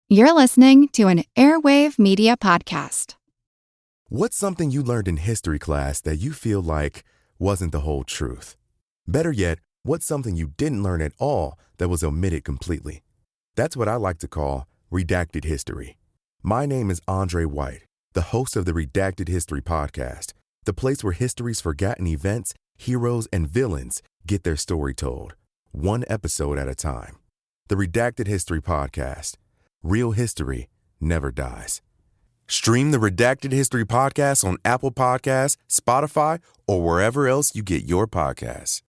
You're listening to an Airwave Media Podcast. What's something you learned in history class that you feel like wasn't the whole truth? Better yet, what's something you didn't learn at all that was omitted completely? That's what I like to call redacted history. My name is Andre White, the host of the Redacted History Podcast, the place where history's forgotten events, heroes, and villains get their story told, one episode at a time. The Redacted History Podcast. Real history never dies. Stream the Redacted History Podcast on Apple Podcasts, Spotify, or wherever else you get your podcasts.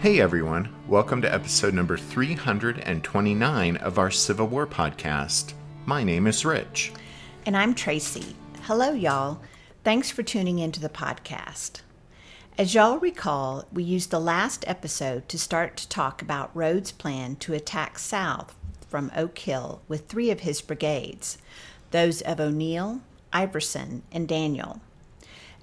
Hey everyone, welcome to episode number 329 of our Civil War podcast. My name is Rich. And I'm Tracy. Hello, y'all. Thanks for tuning into the podcast. As y'all recall, we used the last episode to start to talk about Rhodes' plan to attack south from Oak Hill with three of his brigades, those of O'Neill, Iverson, and Daniel.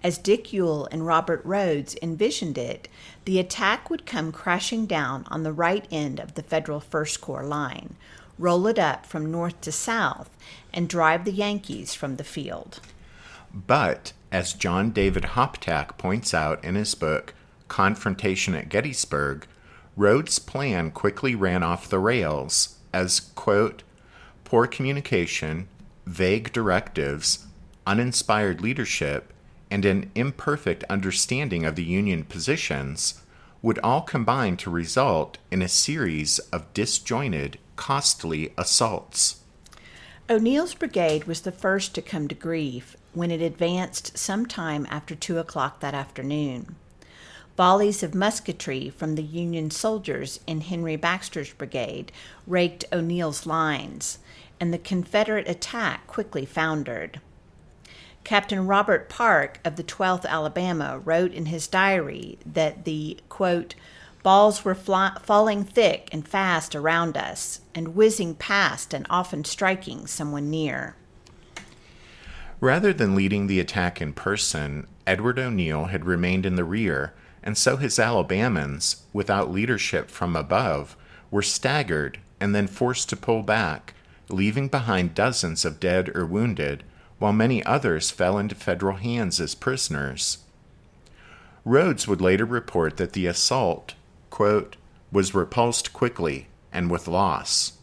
As Dick Ewell and Robert Rhodes envisioned it, the attack would come crashing down on the right end of the Federal First Corps line, roll it up from north to south, and drive the Yankees from the field. But, as John David Hoptak points out in his book, Confrontation at Gettysburg, Rhodes' plan quickly ran off the rails as, quote, poor communication, vague directives, uninspired leadership, and an imperfect understanding of the Union positions would all combine to result in a series of disjointed, costly assaults. O'Neill's brigade was the first to come to grief when it advanced sometime after 2 o'clock that afternoon. Volleys of musketry from the Union soldiers in Henry Baxter's brigade raked O'Neill's lines, and the Confederate attack quickly foundered. Captain Robert Park of the 12th Alabama wrote in his diary that the, quote, balls were falling thick and fast around us and whizzing past and often striking someone near. Rather than leading the attack in person, Edward O'Neill had remained in the rear, and so his Alabamans, without leadership from above, were staggered and then forced to pull back, leaving behind dozens of dead or wounded, while many others fell into Federal hands as prisoners. Rhodes would later report that the assault, quote, was repulsed quickly and with loss.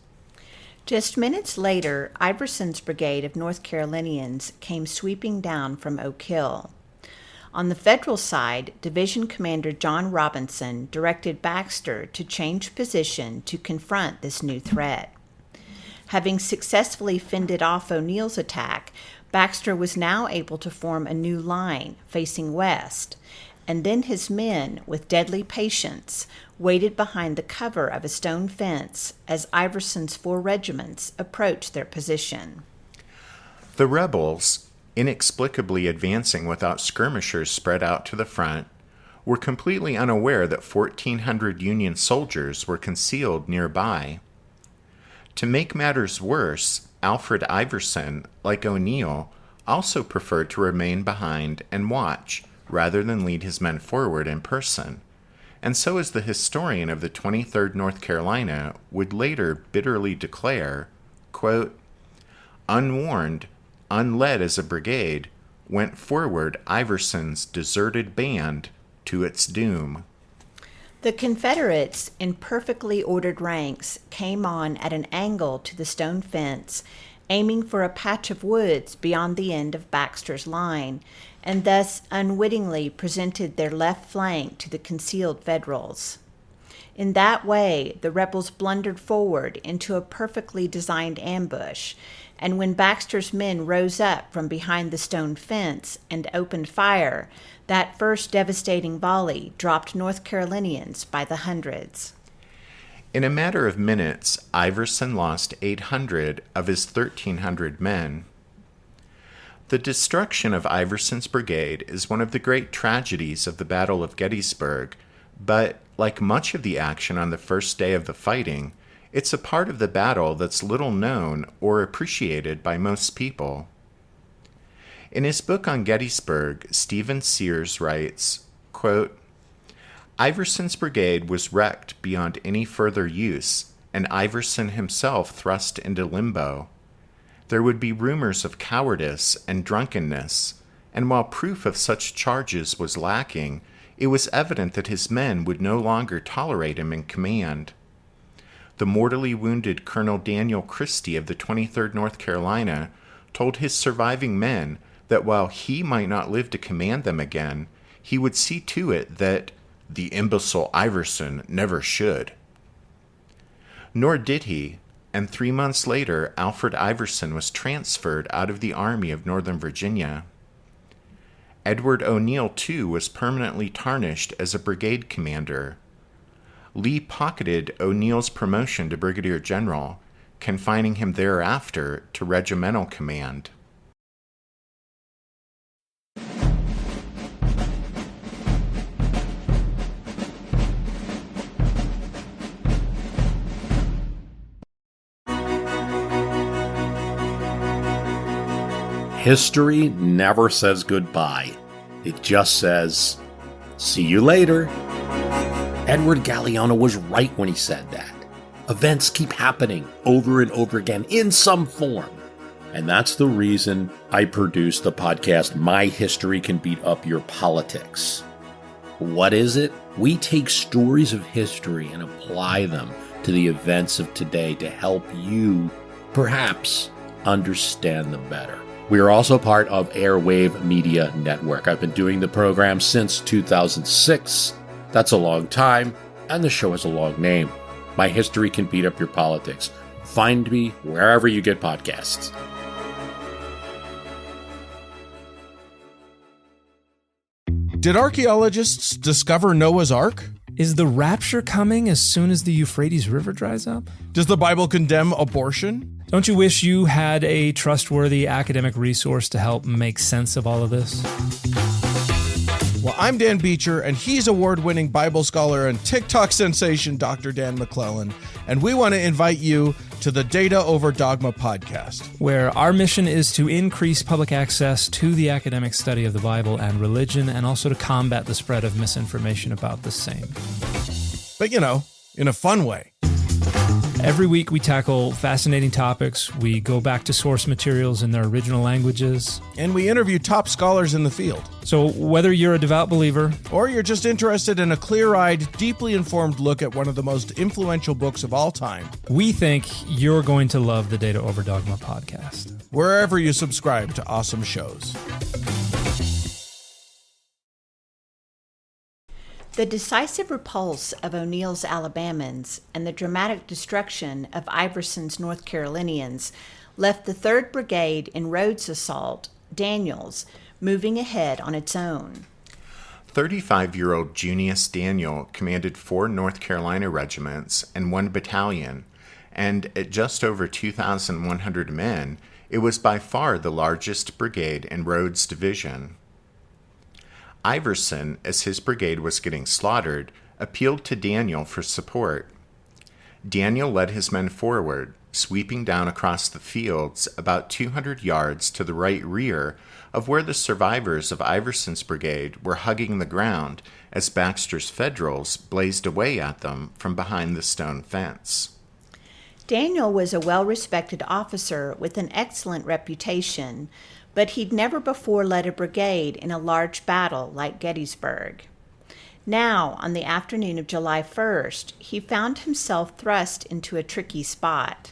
Just minutes later, Iverson's brigade of North Carolinians came sweeping down from Oak Hill. On the Federal side, Division Commander John Robinson directed Baxter to change position to confront this new threat. Having successfully fended off O'Neill's attack, Baxter was now able to form a new line facing west, and then his men, with deadly patience, waited behind the cover of a stone fence as Iverson's 4 regiments approached their position. The rebels, inexplicably advancing without skirmishers spread out to the front, were completely unaware that 1,400 Union soldiers were concealed nearby. To make matters worse, Alfred Iverson, like O'Neill, also preferred to remain behind and watch, rather than lead his men forward in person. And so as the historian of the 23rd North Carolina would later bitterly declare, quote, unwarned, unled as a brigade, went forward Iverson's deserted band to its doom. The Confederates, in perfectly ordered ranks, came on at an angle to the stone fence, aiming for a patch of woods beyond the end of Baxter's line, and thus unwittingly presented their left flank to the concealed Federals. In that way, the rebels blundered forward into a perfectly designed ambush, and when Baxter's men rose up from behind the stone fence and opened fire, that first devastating volley dropped North Carolinians by the hundreds. In a matter of minutes, Iverson lost 800 of his 1,300 men. The destruction of Iverson's brigade is one of the great tragedies of the Battle of Gettysburg, but, like much of the action on the first day of the fighting, it's a part of the battle that's little known or appreciated by most people. In his book on Gettysburg, Stephen Sears writes, quote, Iverson's brigade was wrecked beyond any further use, and Iverson himself thrust into limbo. There would be rumors of cowardice and drunkenness, and while proof of such charges was lacking, it was evident that his men would no longer tolerate him in command. The mortally wounded Colonel Daniel Christie of the 23rd North Carolina told his surviving men that while he might not live to command them again, he would see to it that the imbecile Iverson never should. Nor did he, and 3 months later, Alfred Iverson was transferred out of the Army of Northern Virginia. Edward O'Neill, too, was permanently tarnished as a brigade commander. Lee pocketed O'Neill's promotion to brigadier general, confining him thereafter to regimental command. History never says goodbye. It just says, see you later. Edward Galeano was right when he said that. Events keep happening over and over again in some form. And that's the reason I produce the podcast, My History Can Beat Up Your Politics. What is it? We take stories of history and apply them to the events of today to help you, perhaps, understand them better. We are also part of Airwave Media Network. I've been doing the program since 2006. That's a long time, and the show has a long name. My History Can Beat Up Your Politics. Find me wherever you get podcasts. Did archaeologists discover Noah's Ark? Is the rapture coming as soon as the Euphrates River dries up? Does the Bible condemn abortion? Don't you wish you had a trustworthy academic resource to help make sense of all of this? Well, I'm Dan Beecher, and he's award-winning Bible scholar and TikTok sensation Dr. Dan McClellan, and we want to invite you to the Data Over Dogma podcast, where our mission is to increase public access to the academic study of the Bible and religion, and also to combat the spread of misinformation about the same. But, you know, in a fun way. Every week we tackle fascinating topics, we go back to source materials in their original languages, And we interview top scholars in the field. So whether you're a devout believer, Or you're just interested in a clear-eyed, deeply informed look at one of the most influential books of all time, we think you're going to love the Data Over Dogma podcast. wherever you subscribe to awesome shows. The decisive repulse of O'Neill's Alabamans and the dramatic destruction of Iverson's North Carolinians left the 3rd Brigade in Rhodes' assault, Daniel's, moving ahead on its own. 35-year-old Junius Daniel commanded 4 North Carolina regiments and 1 battalion, and at just over 2,100 men, it was by far the largest brigade in Rhodes' division. Iverson, as his brigade was getting slaughtered, appealed to Daniel for support. Daniel led his men forward, sweeping down across the fields about 200 yards to the right rear of where the survivors of Iverson's brigade were hugging the ground as Baxter's Federals blazed away at them from behind the stone fence. Daniel was a well-respected officer with an excellent reputation, but he'd never before led a brigade in a large battle like Gettysburg. Now, on the afternoon of July 1st, he found himself thrust into a tricky spot.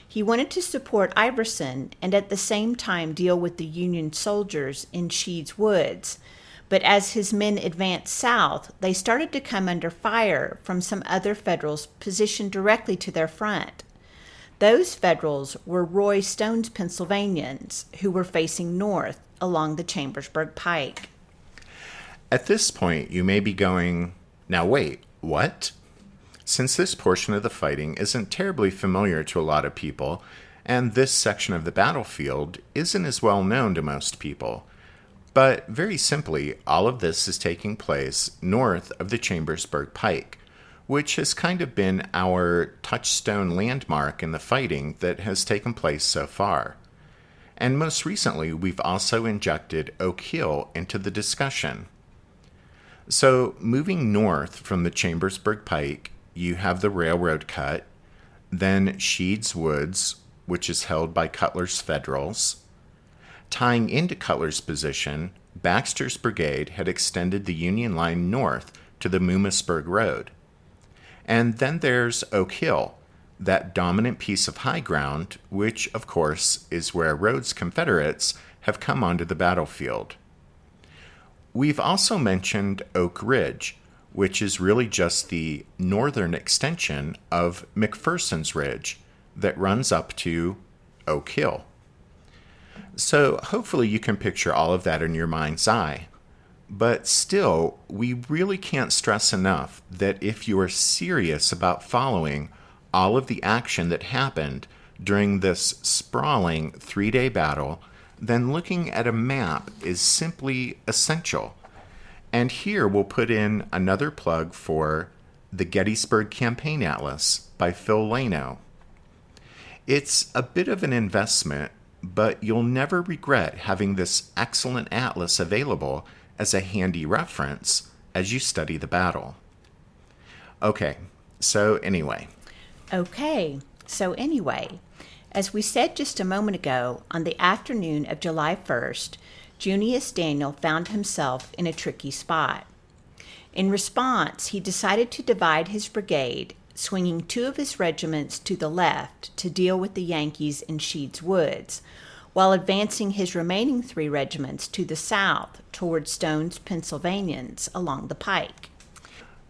He wanted to support Iverson and at the same time deal with the Union soldiers in Sheed's Woods, but as his men advanced south, they started to come under fire from some other Federals positioned directly to their front. Those Federals were Roy Stone's Pennsylvanians, who were facing north along the Chambersburg Pike. At this point, you may be going, now wait, what? Since this portion of the fighting isn't terribly familiar to a lot of people, and this section of the battlefield isn't as well known to most people, but very simply, all of this is taking place north of the Chambersburg Pike, which has kind of been our touchstone landmark in the fighting that has taken place so far. And most recently, we've also injected Oak Hill into the discussion. So, moving north from the Chambersburg Pike, you have the railroad cut, then Sheed's Woods, which is held by Cutler's Federals. Tying into Cutler's position, Baxter's brigade had extended the Union line north to the Mummasburg Road. And then there's Oak Hill, that dominant piece of high ground, which, of course, is where Rhodes' Confederates have come onto the battlefield. We've also mentioned Oak Ridge, which is really just the northern extension of McPherson's Ridge that runs up to Oak Hill. So hopefully you can picture all of that in your mind's eye. But still, we really can't stress enough that if you are serious about following all of the action that happened during this sprawling 3-day battle, then looking at a map is simply essential. And here we'll put in another plug for the Gettysburg Campaign Atlas by Phil Lano. It's a bit of an investment, but you'll never regret having this excellent atlas available as a handy reference as you study the battle. Okay, so anyway, as we said just a moment ago, on the afternoon of July 1st, Junius Daniel found himself in a tricky spot. In response, he decided to divide his brigade, swinging 2 of his regiments to the left to deal with the Yankees in Sheed's Woods, while advancing his remaining 3 regiments to the south toward Stone's Pennsylvanians along the pike.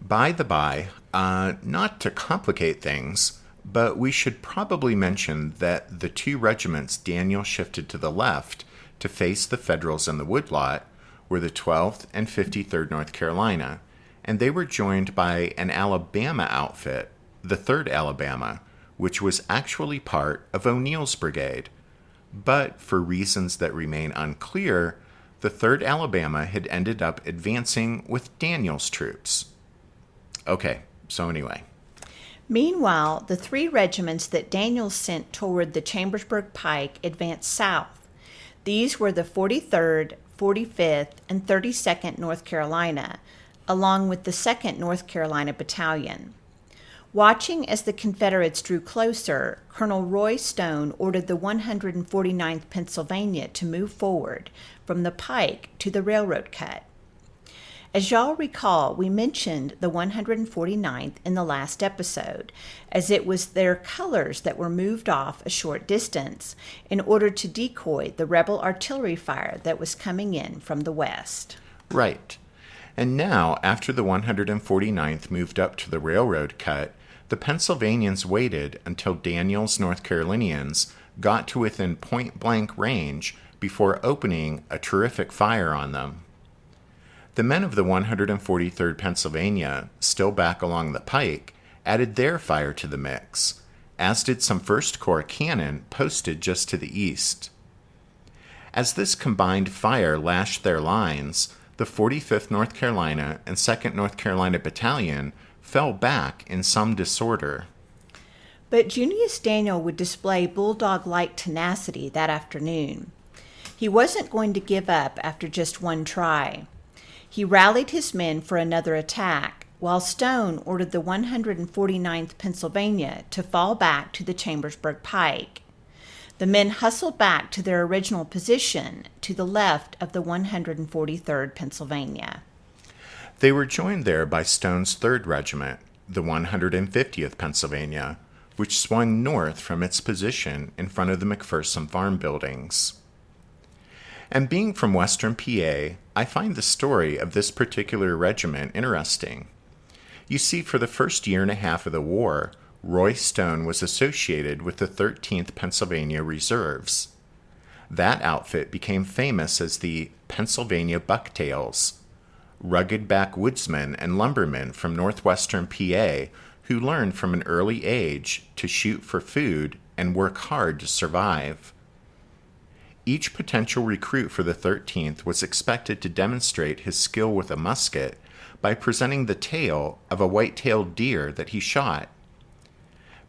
By the by, not to complicate things, but we should probably mention that the 2 regiments Daniel shifted to the left to face the Federals in the woodlot were the 12th and 53rd North Carolina, and they were joined by an Alabama outfit, the 3rd Alabama, which was actually part of O'Neill's brigade. But for reasons that remain unclear, the 3rd Alabama had ended up advancing with Daniel's troops. Okay, so anyway. Meanwhile, the 3 regiments that Daniel sent toward the Chambersburg Pike advanced south. These were the 43rd, 45th, and 32nd North Carolina, along with the 2nd North Carolina Battalion. Watching as the Confederates drew closer, Colonel Roy Stone ordered the 149th Pennsylvania to move forward from the pike to the railroad cut. As y'all recall, we mentioned the 149th in the last episode, as it was their colors that were moved off a short distance in order to decoy the rebel artillery fire that was coming in from the west. Right. And now, after the 149th moved up to the railroad cut, the Pennsylvanians waited until Daniel's North Carolinians got to within point-blank range before opening a terrific fire on them. The men of the 143rd Pennsylvania, still back along the pike, added their fire to the mix, as did some 1st Corps cannon posted just to the east. As this combined fire lashed their lines, the 45th North Carolina and 2nd North Carolina Battalion fell back in some disorder. But Junius Daniel would display bulldog-like tenacity that afternoon. He wasn't going to give up after just one try. He rallied his men for another attack, while Stone ordered the 149th Pennsylvania to fall back to the Chambersburg Pike. The men hustled back to their original position to the left of the 143rd Pennsylvania. They were joined there by Stone's 3rd Regiment, the 150th Pennsylvania, which swung north from its position in front of the McPherson farm buildings. And being from Western PA, I find the story of this particular regiment interesting. You see, for the first year and a half of the war, Roy Stone was associated with the 13th Pennsylvania Reserves. That outfit became famous as the Pennsylvania Bucktails, rugged backwoodsmen and lumbermen from northwestern PA who learned from an early age to shoot for food and work hard to survive. Each potential recruit for the 13th was expected to demonstrate his skill with a musket by presenting the tail of a white-tailed deer that he shot.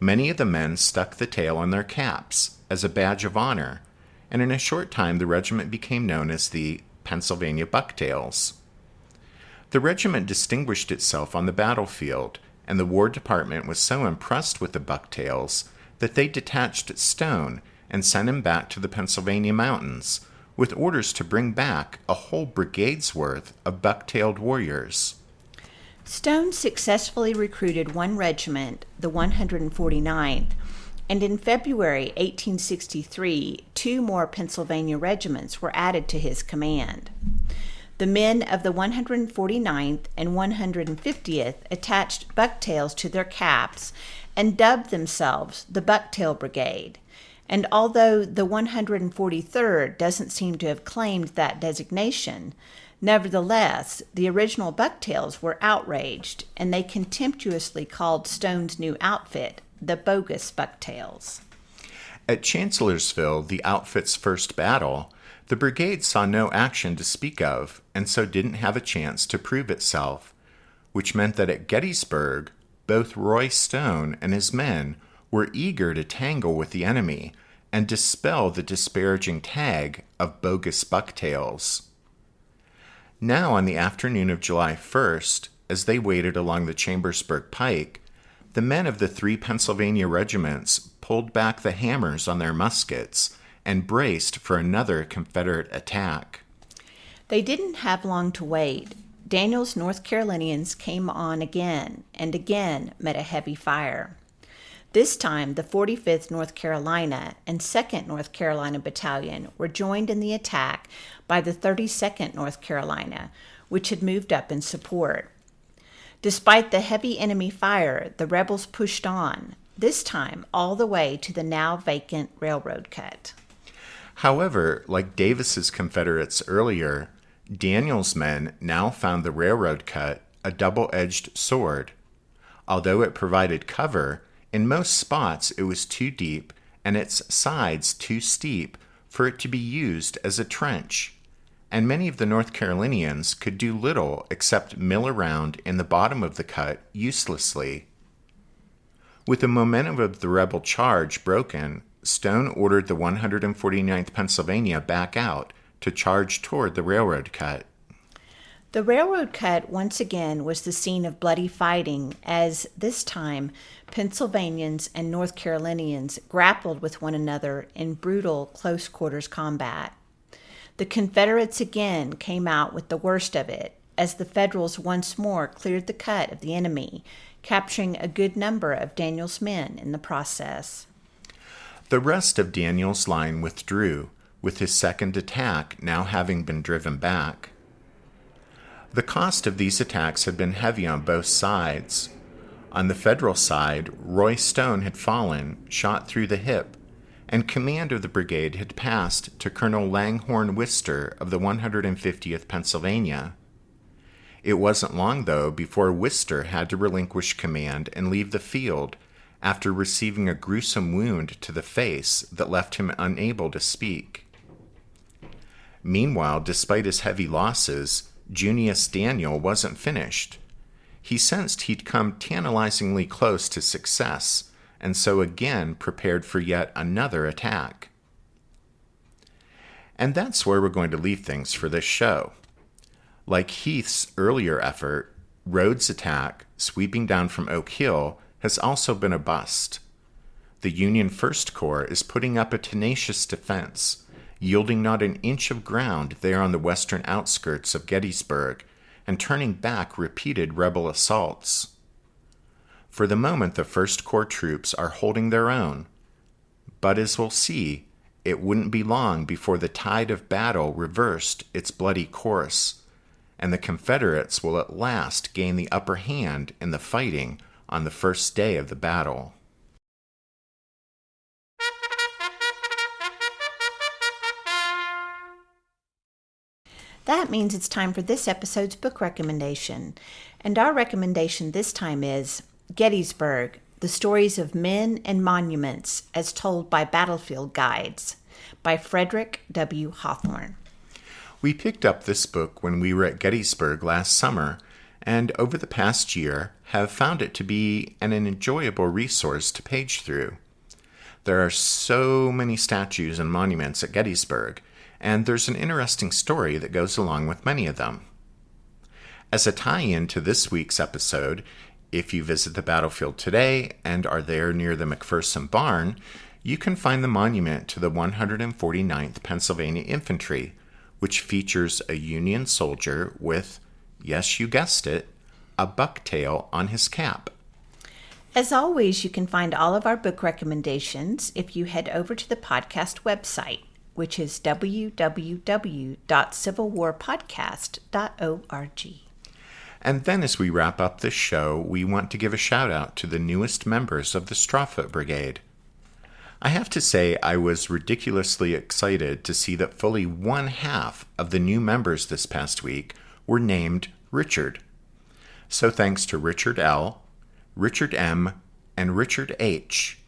Many of the men stuck the tail on their caps as a badge of honor, and in a short time the regiment became known as the Pennsylvania Bucktails. The regiment distinguished itself on the battlefield, and the War Department was so impressed with the Bucktails that they detached Stone and sent him back to the Pennsylvania mountains with orders to bring back a whole brigade's worth of buck-tailed warriors. Stone successfully recruited one regiment, the 149th, and in February 1863, 2 more Pennsylvania regiments were added to his command. The men of the 149th and 150th attached bucktails to their caps and dubbed themselves the Bucktail Brigade. And although the 143rd doesn't seem to have claimed that designation, nevertheless, the original Bucktails were outraged, and they contemptuously called Stone's new outfit the bogus Bucktails. At Chancellorsville, the outfit's first battle, the brigade saw no action to speak of, and so didn't have a chance to prove itself, which meant that at Gettysburg, both Roy Stone and his men were eager to tangle with the enemy and dispel the disparaging tag of bogus Bucktails. Now, on the afternoon of July 1st, as they waited along the Chambersburg Pike, the men of the 3 Pennsylvania regiments pulled back the hammers on their muskets and braced for another Confederate attack. They didn't have long to wait. Daniel's North Carolinians came on again and again met a heavy fire. This time, the 45th North Carolina and 2nd North Carolina Battalion were joined in the attack by the 32nd North Carolina, which had moved up in support. Despite the heavy enemy fire, the rebels pushed on, this time all the way to the now vacant railroad cut. However, like Davis's Confederates earlier, Daniel's men now found the railroad cut a double-edged sword. Although it provided cover, in most spots it was too deep and its sides too steep for it to be used as a trench, and many of the North Carolinians could do little except mill around in the bottom of the cut uselessly. With the momentum of the rebel charge broken, Stone ordered the 149th Pennsylvania back out to charge toward the railroad cut. The railroad cut once again was the scene of bloody fighting as, this time, Pennsylvanians and North Carolinians grappled with one another in brutal close-quarters combat. The Confederates again came out with the worst of it as the Federals once more cleared the cut of the enemy, capturing a good number of Daniel's men in the process. The rest of Daniel's line withdrew, with his second attack now having been driven back. The cost of these attacks had been heavy on both sides. On the Federal side, Roy Stone had fallen, shot through the hip, and command of the brigade had passed to Colonel Langhorne Wister of the 150th Pennsylvania. It wasn't long, though, before Wister had to relinquish command and leave the field after receiving a gruesome wound to the face that left him unable to speak. Meanwhile, despite his heavy losses, Junius Daniel wasn't finished. He sensed he'd come tantalizingly close to success, and so again prepared for yet another attack. And that's where we're going to leave things for this show. Like Heath's earlier effort, Rhodes' attack, sweeping down from Oak Hill, has also been a bust. The Union First Corps is putting up a tenacious defense, yielding not an inch of ground there on the western outskirts of Gettysburg, and turning back repeated rebel assaults. For the moment, the First Corps troops are holding their own, but as we'll see, it wouldn't be long before the tide of battle reversed its bloody course, and the Confederates will at last gain the upper hand in the fighting on the first day of the battle. That means it's time for this episode's book recommendation. And our recommendation this time is Gettysburg, The Stories of Men and Monuments as Told by Battlefield Guides by Frederick W. Hawthorne. We picked up this book when we were at Gettysburg last summer, and over the past year have found it to be an enjoyable resource to page through. There are so many statues and monuments at Gettysburg, and there's an interesting story that goes along with many of them. As a tie-in to this week's episode, if you visit the battlefield today and are there near the McPherson Barn, you can find the monument to the 149th Pennsylvania Infantry, which features a Union soldier with, yes, you guessed it, a bucktail on his cap. As always, you can find all of our book recommendations if you head over to the podcast website, which is www.civilwarpodcast.org. And then as we wrap up this show, we want to give a shout out to the newest members of the Strawfoot Brigade. I have to say I was ridiculously excited to see that fully one half of the new members this past week were named Richard. So thanks to Richard L., Richard M., and Richard H.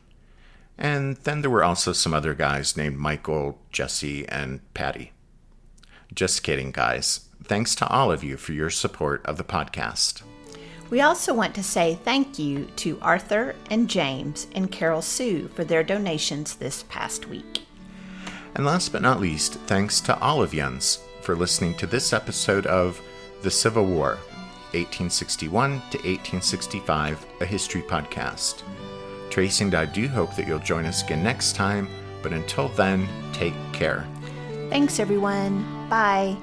And then there were also some other guys named Michael, Jesse, and Patty. Just kidding, guys. Thanks to all of you for your support of the podcast. We also want to say thank you to Arthur and James and Carol Sue for their donations this past week. And last but not least, thanks to all of yuns for listening to this episode of The Civil War, 1861 to 1865, a history podcast. Tracy and I do hope that you'll join us again next time, but until then, take care. Thanks, everyone. Bye.